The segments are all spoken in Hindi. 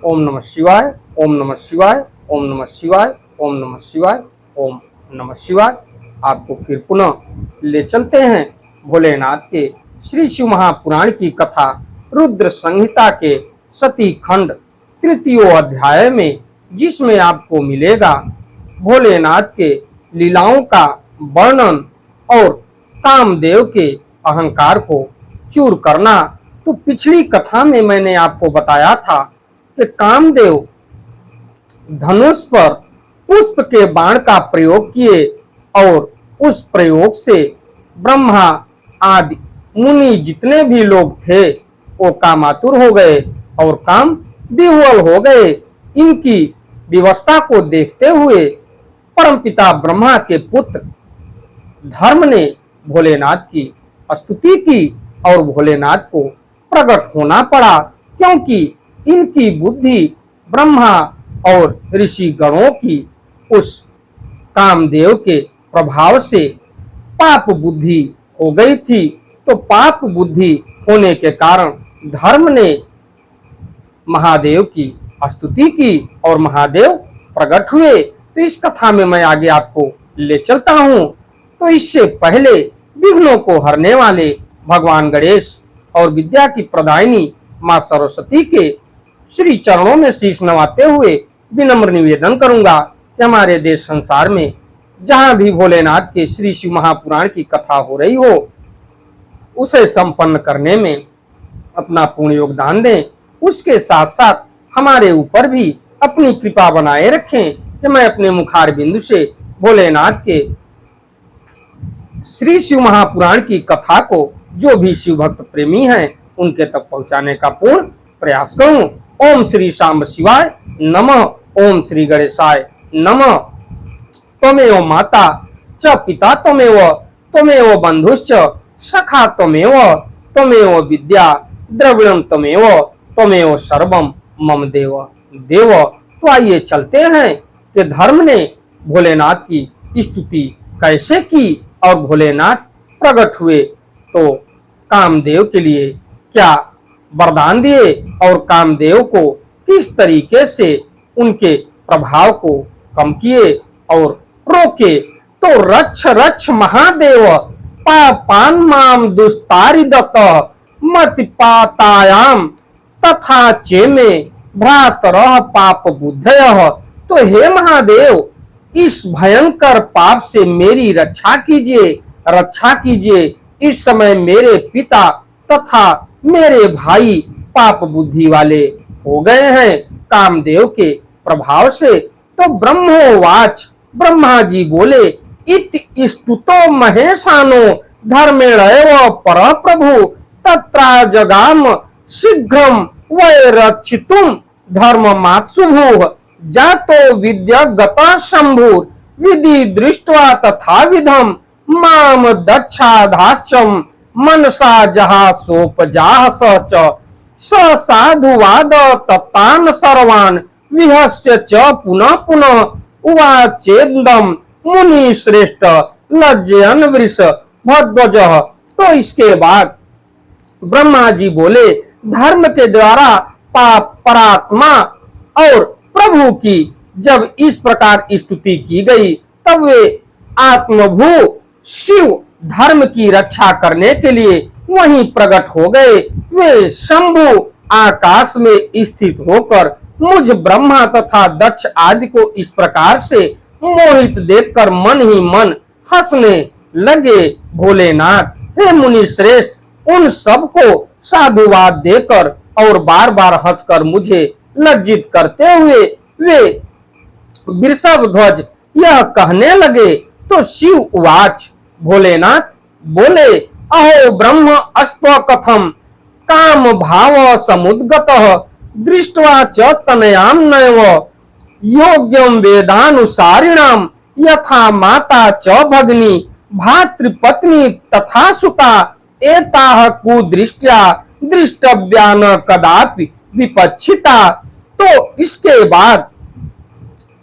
ओम नमः शिवाय, ओम नमः शिवाय, ओम नमः शिवाय, ओम नमः शिवाय, ओम नमः शिवाय। आपको फिर पुनः ले चलते हैं भोलेनाथ के श्री शिव महापुराण की कथा रुद्र संहिता के सती खंड तृतीय अध्याय में, जिसमें आपको मिलेगा भोलेनाथ के लीलाओं का वर्णन और कामदेव के अहंकार को चूर करना। तो पिछली कथा में मैंने आपको बताया था कि कामदेव धनुष पर पुष्प के बाण का प्रयोग किए और उस प्रयोग से ब्रह्मा आदि मुनि जितने भी लोग थे वो कामातुर हो गए और काम विह्वल हो गए। इनकी व्यवस्था को देखते हुए परमपिता ब्रह्मा के पुत्र धर्म ने भोलेनाथ की स्तुति की और भोलेनाथ को प्रकट होना पड़ा, क्योंकि इनकी बुद्धि ब्रह्मा और ऋषि गणों की उस कामदेव के प्रभाव से पाप बुद्धि हो गई थी। तो पाप बुद्धि होने के कारण धर्म ने महादेव की स्तुति की और महादेव प्रकट हुए। तो इस कथा में मैं आगे आपको ले चलता हूं। तो इससे पहले विघ्नों को हरने वाले भगवान गणेश और विद्या की प्रदायिनी मां सरस्वती के श्री चरणों में शीश नवाते हुए विनम्र निवेदन करूंगा कि हमारे देश संसार में जहां भी भोलेनाथ के श्री शिव महापुराण की कथा हो रही हो, उसे संपन्न करने में अपना पूर्ण योगदान दें। उसके साथ साथ हमारे ऊपर भी अपनी कृपा बनाए रखें कि मैं अपने मुखार बिंदु से भोलेनाथ के श्री शिव महापुराण की कथा को जो भी शिव भक्त प्रेमी हैं उनके तक पहुंचाने का पूर्ण प्रयास करूं। ओम श्री सांब शिवाय नमः। ओम श्री गणेशाय नमः। त्वमेव माता च पिता त्वमेव, त्वमेव बंधुश्च सखा त्वमेव, त्वमेव विद्या द्रविणं त्वमेव, त्वमेव सर्वं मम देव देव। तो आइए चलते हैं कि धर्म ने भोलेनाथ की स्तुति कैसे की और भोलेनाथ प्रकट हुए तो कामदेव के लिए क्या वरदान दिए और कामदेव को किस तरीके से उनके प्रभाव को कम किए और रोके। तो रक्ष रक्ष महादेव पापान माम दुस्तारिदत मति पातायाम तथा चेमे भ्रातरः पाप बुद्धयः। तो हे महादेव, इस भयंकर पाप से मेरी रक्षा कीजिए, रक्षा कीजिए। इस समय मेरे पिता तथा मेरे भाई पाप बुद्धि वाले हो गए हैं कामदेव के प्रभाव से। तो ब्रह्मोवाच, ब्रह्मा जी बोले, इति स्तुतो महेशानो धर्मेणैव परः प्रभु तत्रा जगाम शीघ्रम वैरक्षितुम धर्ममात्सुभुः जातो विद्यागतः शंभुर विधि दृष्ट्वा तथा विधम माम दक्षाधाश्चम मनसा जहा सोपजाह सच स साधुवाद तत्तान सर्वान विहस्य च पुनः पुनः उवाचेदम मुनि श्रेष्ठ लज्जयन वृष भद्वजः। तो इसके बाद ब्रह्मा जी बोले, धर्म के द्वारा परात्मा और प्रभु की जब इस प्रकार स्तुति की गई तब वे आत्मभू शिव धर्म की रक्षा करने के लिए वहीं प्रकट हो गए। वे शंभु आकाश में स्थित होकर मुझ ब्रह्मा तथा दक्ष आदि को इस प्रकार से मोहित देखकर मन ही मन हंसने लगे। भोलेनाथ, हे मुनि श्रेष्ठ, उन सब को साधुवाद देकर और बार बार हंसकर मुझे लज्जित करते हुए वे वृषभ ध्वज यह कहने लगे। तो शिव उवाच, भोलेनाथ बोले, अहो ब्रह्म अस्त्व कथम काम भाव समुद्गतः दृष्ट्वा च तनयाम नैव योग्यम वेदानुसारिणाम यथा माता च भगिनी भातृपत्नी तथा सुता एताः कुदृष्ट्या दृष्टव्या न कदापि विपच्छिता। तो इसके बाद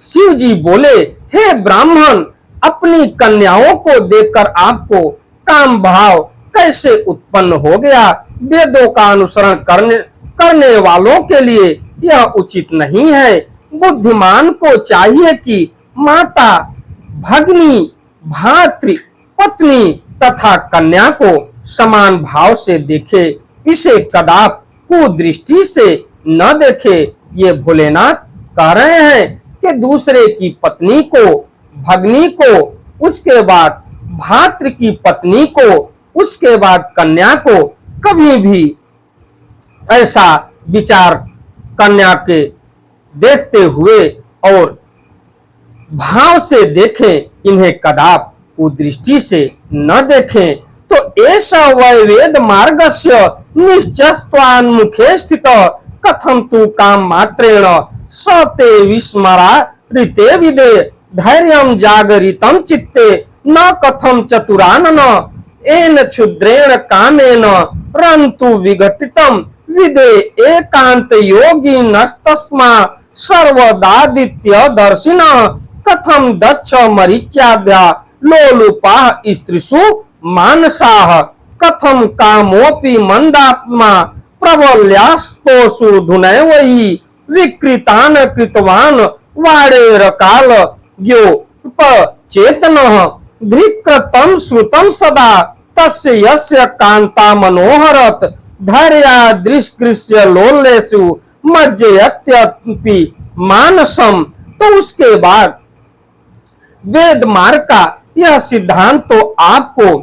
शिव जी बोले, हे ब्राह्मण, अपनी कन्याओं को देखकर आपको काम भाव कैसे उत्पन्न हो गया? वेदों का अनुसरण करने वालों के लिए यह उचित नहीं है। बुद्धिमान को चाहिए कि माता, भगिनी, भातृ, पत्नी तथा कन्या को समान भाव से देखे, इसे कदाप कुदृष्टि से न देखे। ये भोलेनाथ कह रहे हैं कि दूसरे की पत्नी को, भगिनी को, उसके बाद भातृ की पत्नी को, उसके बाद कन्या को कभी भी ऐसा विचार कन्या के देखते हुए और भाव से देखें, इन्हें कदाप कुदृष्टि से न देखें। तो ऐसा वैवेद मार्गस्य निश्चस्त्वान्मुखे स्थित कथम तु काम मात्रेण सते विस्मरा ऋते विदे धैर्यं जागरितं चित्ते न कथम चतुरानन एन क्षुद्रेण कामेन रन्तु विघटितं विदे एकांत योगी नस्तस्मा सर्वदादित्य दर्शिनः कथम दक्ष मरीच्याद्या लोलुपा स्त्रीषु मानसाः कथम कामोपि मंदात्मा प्रबल्यास्तोषु धुनैवहि विकृतान कृतवान वाडेरकाल चेतनः धृकृतं श्रुतं सदा तस्य यस्य कांता मनोहरत धैर्या दृष्कृष्य लोलेषु मज्जयत्यपि मानसम। तो उसके बाद वेद मार्ग का यह सिद्धांत तो आपको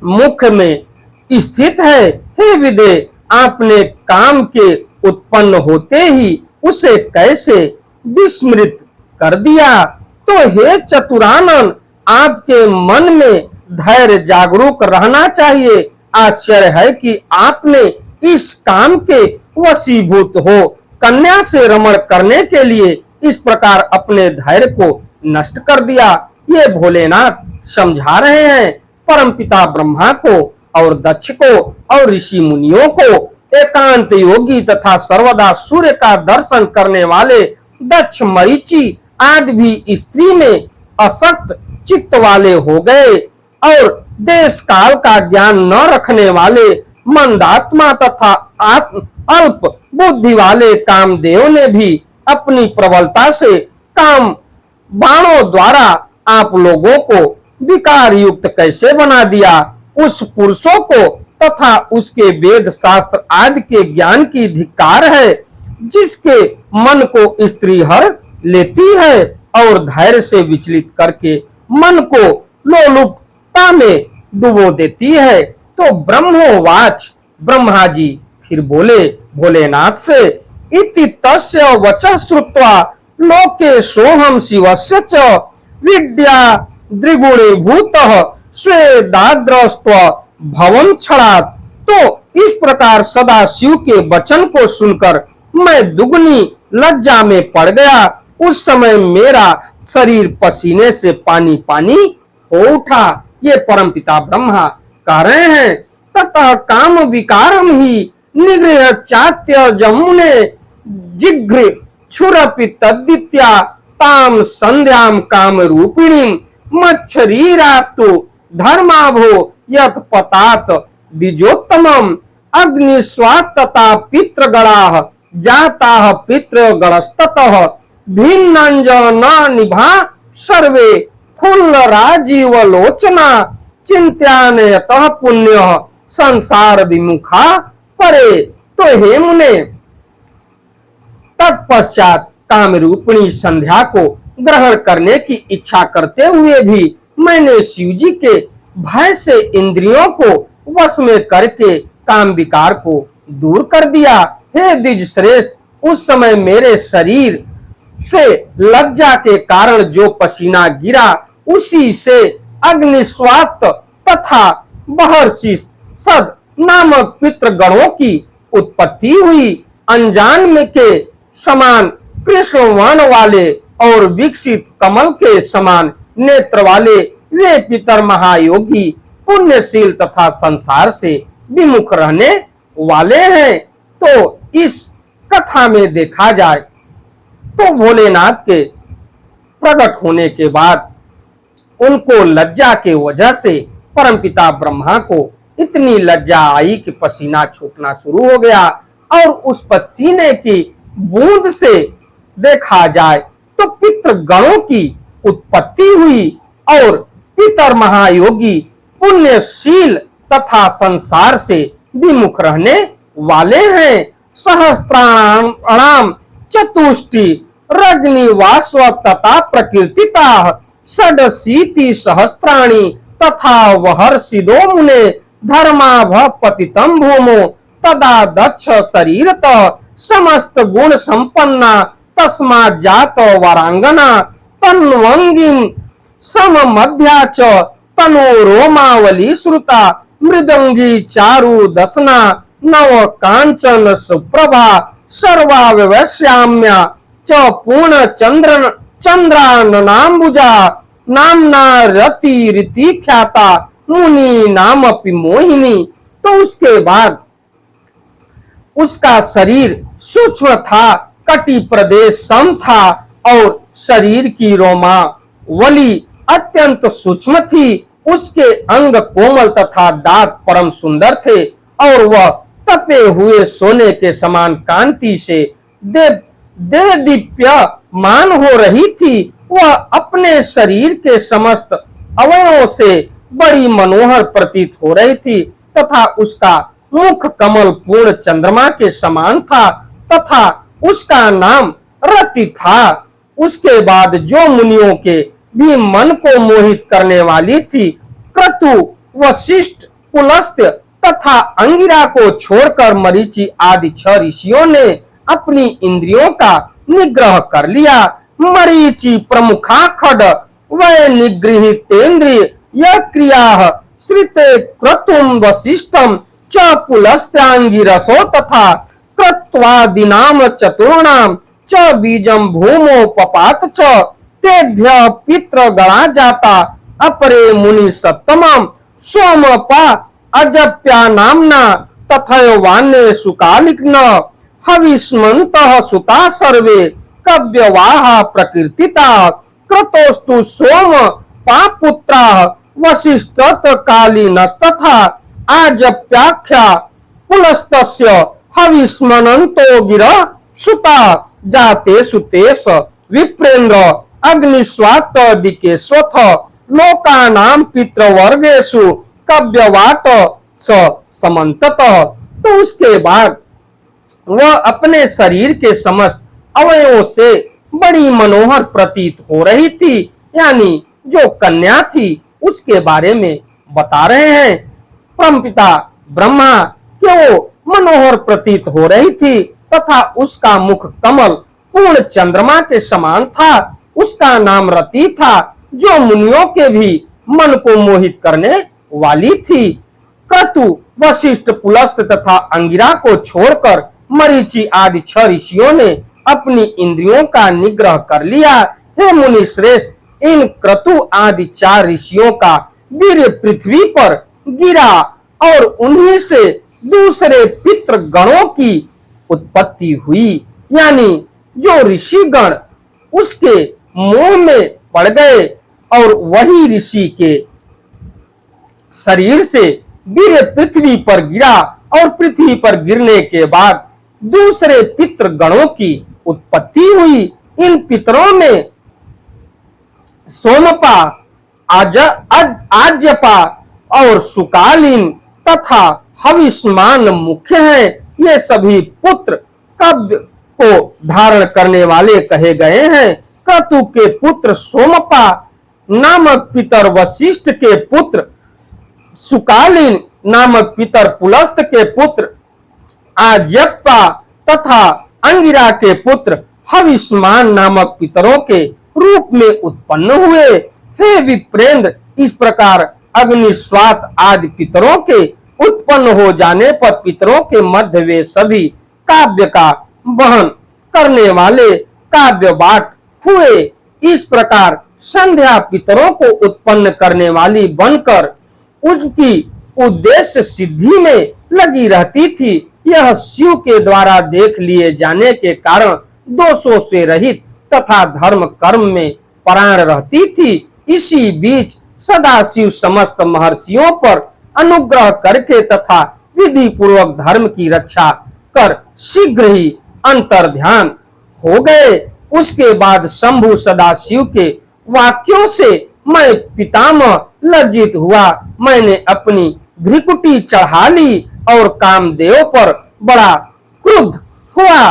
मुख्य में स्थित है। हे विदे, आपने काम के उत्पन्न होते ही उसे कैसे विस्मृत कर दिया। तो हे चतुरानन, आपके मन में धैर्य जागरूक रहना चाहिए। आश्चर्य है कि आपने इस काम के वशीभूत हो कन्या से रमण करने के लिए इस प्रकार अपने धैर्य को नष्ट कर दिया। ये भोलेनाथ समझा रहे हैं परमपिता ब्रह्मा को और दक्ष को और ऋषि मुनियों को। एकांत योगी तथा सर्वदा सूर्य का दर्शन करने वाले दक्ष, मरीचि आदि भी स्त्री में असक्त चित्त वाले हो गए और देश काल का ज्ञान न रखने वाले मंदात्मा तथा अल्प बुद्धि वाले कामदेव ने भी अपनी प्रबलता से काम बाणों द्वारा आप लोगों को विकार युक्त कैसे बना दिया। उस पुरुषों को तथा उसके वेद शास्त्र आदि के ज्ञान की धिक्कार है, जिसके मन को स्त्री हर लेती है और धैर्य से विचलित करके मन को लोलुपता में डुबो देती है। तो ब्रह्मोवाच, ब्रह्मा जी फिर बोले भोलेनाथ से, इति तस्य वचः श्रुत्वा लोके सोहम शिवस्य च विद्या द्विगुणीभूतः स्वेदाद्रस्त्व भवं क्षणात्। तो इस प्रकार सदा शिव के वचन को सुनकर मैं दुगनी लज्जा में पड़ गया। उस समय मेरा शरीर पसीने से पानी पानी हो उठा। ये परमपिता ब्रह्मा कह रहे हैं, ततः काम विकारम ही निगृह चात्य जमुने जिघ्र छुरपि तद्दित्या ताम संध्याम काम रूपिणी मच्छरीरातु धर्माभो यत पतात द्विजोत्तमम अग्निस्वात् तथा पितृगणाः जाताः पितृगणस्ततः भिन्नंजना निभा सर्वे फुल्ल राजीव लोचना चिंत्यानयतः पुण्य संसार विमुखा परे। तो हे मुने, तत्पश्चात कामरूपिणी संध्या को ग्रहण करने की इच्छा करते हुए भी मैंने शिवजी के भय से इंद्रियों को वश में करके काम विकार को दूर कर दिया। हे द्विज श्रेष्ठ, उस समय मेरे शरीर से लज्जा के कारण जो पसीना गिरा उसी से अग्निस्वात तथा महर्षि सद नामक पितृगणों की उत्पत्ति हुई। अनजान में के समान कृष्ण वर्ण वाले और विकसित कमल के समान नेत्र वाले वे पितर महायोगी पुण्यशील तथा संसार से विमुख रहने वाले हैं। तो इस कथा में देखा जाए तो भोलेनाथ के प्रकट होने के बाद उनको लज्जा के वजह से परमपिता ब्रह्मा को इतनी लज्जा आई कि पसीना छूटना शुरू हो गया और उस पसीने की बूंद से देखा जाए तो पितृगणों की उत्पत्ति हुई और पितर महायोगी पुण्यशील तथा संसार से विमुख रहने वाले हैं। सहस्त्राणाम चतुष्टि रग्निवास्व तथा प्रकृतिता षडशीति सहस्त्राणि तथा वहर्षिदो मुने धर्माभ पतितम भूमो तदा दक्ष शरीरत समस्त गुण संपन्ना तस्मा जात वरांगना तन्वंगिम सम मध्या च तनो रोमावली श्रुता मृदंगी चारु दसना नव कांचन सुप्रभा सर्वावश्याम्या च पूर्ण चंद्राननाम्बुजा नामना रति रीति ख्याता मुनि नाम मोहिनी। तो उसके बाद उसका शरीर सूक्ष्म था, कटी प्रदेश सम था और शरीर की रोमावली अत्यंत सूक्ष्म थी। उसके अंग कोमल तथा दांत परम सुंदर थे और वह तपे हुए सोने के समान कांति से दे दीप्यमान हो रही थी। वह अपने शरीर के समस्त अवयवों से बड़ी मनोहर प्रतीत हो रही थी तथा उसका मुख कमल पूर्ण चंद्रमा के समान था तथा उसका नाम रति था। उसके बाद जो मुनियों के भी मन को मोहित करने वाली थी, क्रतु, वशिष्ठ, पुलस्त्य तथा अंगिरा को छोड़कर मरीचि आदि 6 ऋषियों ने अपनी इंद्रियों का निग्रह कर लिया। मरीचि प्रमुखा खड वह निगृहितेन्द्रिय यह क्रिया श्रिते क्रतुम वशिष्ठम च पुलस्त्यांगिरसो तथा क्रत्वादिनाम चतुर्णाम च बीजम भूमो पपात च तेभ्य पितृ गणा जाता अपरे मुनि सप्तमम सोमपा अजप्या नामना तथैवान्ये सुकालिग्न हविष्मन्तः सुता सर्वे कव्यवाहा प्रकृतिता क्रतोस्तु सोम पापुत्रा वशिष्ठत कालीनस्तथा आजप्याख्या पुलस्तस्य हविष्मनन्तो गिरा सुता जाते सुतेश विप्रेन्द्र अग्निस्वात दिके स्वथ लोकानाम पितृवर्गेषु कव्यवाट स समन्ततः। तो उसके बाद वह अपने शरीर के समस्त अवयवों से बड़ी मनोहर प्रतीत हो रही थी, यानी जो कन्या थी उसके बारे में बता रहे हैं। परमपिता ब्रह्मा के वो मनोहर प्रतीत हो रही थी तथा उसका मुख कमल पूर्ण चंद्रमा के समान था। उसका नाम रति था जो मुनियों के भी मन को मोहित करने वाली थी। क्रतु, वशिष्ठ, पुलस्त तथा अंगिरा को छोड़कर मरीचि आदि 6 ऋषियों ने अपनी इंद्रियों का निग्रह कर लिया। हे मुनि श्रेष्ठ, इन क्रतु आदि 4 ऋषियों का वीर्य पृथ्वी पर गिरा और उन्हीं से दूसरे पितृ गणों की उत्पत्ति हुई, यानी जो ऋषिगण उसके मोह में पड़ गए और वही ऋषि के शरीर से वीर्य पृथ्वी पर गिरा और पृथ्वी पर गिरने के बाद दूसरे पितृ गणों की उत्पत्ति हुई। इन पितरों में सोमपा, आज्यपा और सुकालीन तथा हविष्मान मुख्य हैं। ये सभी पुत्र कव्य को धारण करने वाले कहे गए हैं। क्रतु के पुत्र सोमपा नामक पितर, वशिष्ठ के पुत्र सुकालीन नामक पितर, पुलस्त के पुत्र आज्यपा तथा अंगिरा के पुत्र हविष्मान नामक पितरों के रूप में उत्पन्न हुए। हे विप्रेंद्र, इस प्रकार अग्निस्वात आदि पितरों के उत्पन्न हो जाने पर पितरों के मध्य वे सभी काव्य का वहन करने वाले काव्य बाट हुए। इस प्रकार संध्या पितरों को उत्पन्न करने वाली बनकर उनकी उद्देश्य सिद्धि में लगी रहती थी। यह शिव के द्वारा देख लिए जाने के कारण दोषों से रहित तथा धर्म कर्म में परायण रहती थी। इसी बीच सदा शिव समस्त महर्षियों पर अनुग्रह करके तथा विधि पूर्वक धर्म की रक्षा कर शीघ्र ही अंतर ध्यान हो गए। उसके बाद शंभु सदाशिव के वाक्यों से मैं पितामह लज्जित हुआ। मैंने अपनी भ्रिकुटी चढ़ा ली और कामदेव पर बड़ा क्रुद्ध हुआ।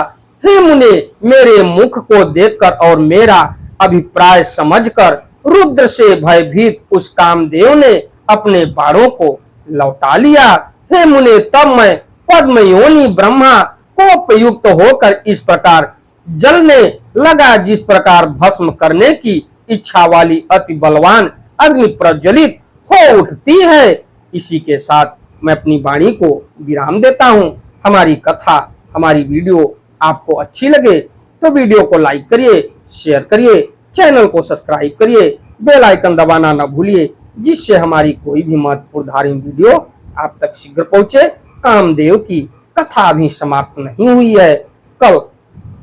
हे मुने, मेरे मुख को देखकर और मेरा अभिप्राय समझकर रुद्र से भयभीत उस कामदेव ने अपने बाणों को लौटा लिया। हे मुने, तब मैं पद्मयोनि ब्रह्मा कोपयुक्त होकर इस प्रकार जलने लगा जिस प्रकार भस्म करने की इच्छा वाली अति बलवान अग्नि प्रज्वलित हो उठती है। इसी के साथ मैं अपनी वाणी को विराम देता हूं। हमारी कथा, हमारी वीडियो आपको अच्छी लगे तो वीडियो को लाइक करिए, शेयर करिए, चैनल को सब्सक्राइब करिए, बेल आइकन दबाना न भूलिए, जिससे हमारी कोई भी महत्वपूर्ण धार्मिक वीडियो आप तक शीघ्र पहुंचे। कामदेव की कथा अभी समाप्त नहीं हुई है। कल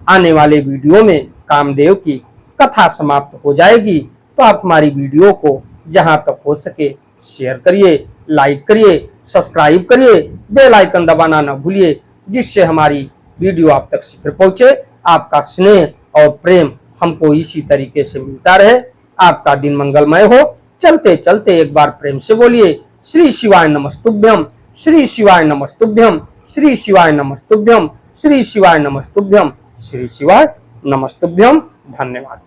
आने वाले वीडियो में कामदेव की कथा समाप्त हो जाएगी। तो आप हमारी वीडियो को जहां तक हो सके शेयर करिए, लाइक करिए, सब्सक्राइब करिए, बेल आइकन दबाना न भूलिए, जिससे हमारी वीडियो आप तक शीघ्र पहुंचे। आपका स्नेह और प्रेम हमको इसी तरीके से मिलता रहे। आपका दिन मंगलमय हो। चलते चलते एक बार प्रेम से बोलिए श्री शिवाय नमस्तुभ्यम, श्री शिवाय नमस्तुभ्यम, श्री शिवाय नमस्तुभ्यम, श्री शिवाय नमस्तुभ्यम, श्री शिवाय नमस्तुभ्यम। धन्यवाद।